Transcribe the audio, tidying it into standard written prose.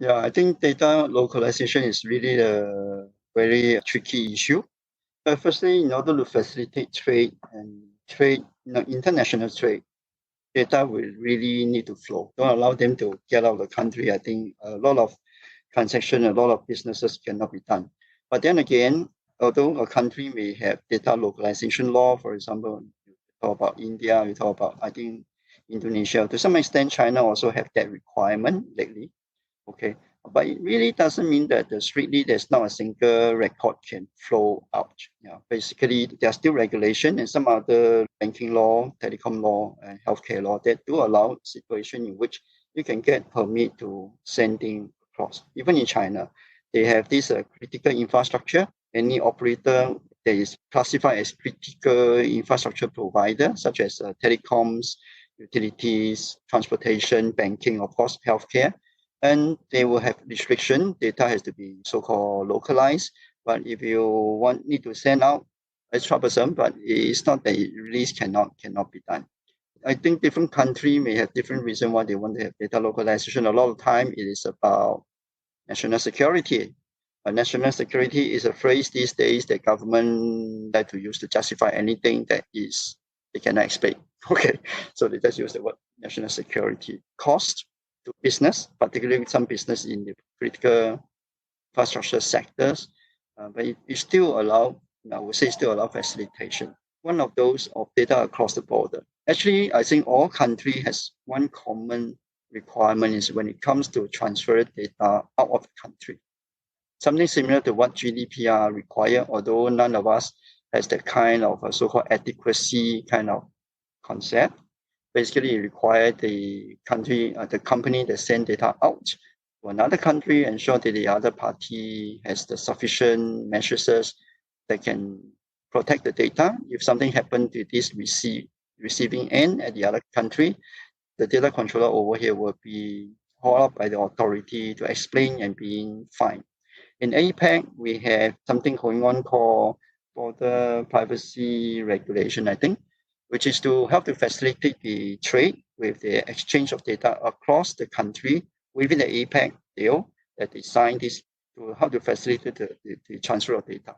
Yeah, I think data localization is really a very tricky issue. Firstly, in order to facilitate trade and international trade, data will really need to flow. Don't allow them to get out of the country. I think a lot of transaction, a lot of businesses cannot be done. But then again, although a country may have data localization law, for example, you talk about India, you talk about, I think, Indonesia. To some extent, China also have that requirement lately. Okay. But it really doesn't mean that strictly there's not a single record can flow out. Yeah. Basically, there's still regulation and some other banking law, telecom law, and healthcare law that do allow situation in which you can get permit to sending across. Even in China, they have this critical infrastructure. Any operator that is classified as critical infrastructure provider, such as telecoms, utilities, transportation, banking, of course, healthcare, and they will have restriction. Data has to be so-called localized. But if you need to send out, it's troublesome, but it's not that it really cannot be done. I think different country may have different reason why they want to have data localization. A lot of time it is about national security. National security is a phrase these days that government like to use to justify anything that is they cannot explain. Okay, so they just use the word national security. Cost to business, particularly some business in the critical infrastructure sectors, but it still allow, I would say, still allow facilitation. One of those of data across the border. Actually, I think all country has one common requirement is when it comes to transfer data out of the country. Something similar to what GDPR require, although none of us has that kind of a so-called adequacy kind of concept. Basically, it require the company that send data out to another country, ensure that the other party has the sufficient measures that can protect the data. If something happened to this receiving end at the other country, the data controller over here will be called up by the authority to explain and being fined. In APAC, we have something going on called border privacy regulation, I think, which is to help to facilitate the trade with the exchange of data across the country within the APAC deal that they signed this to how to facilitate the transfer of data.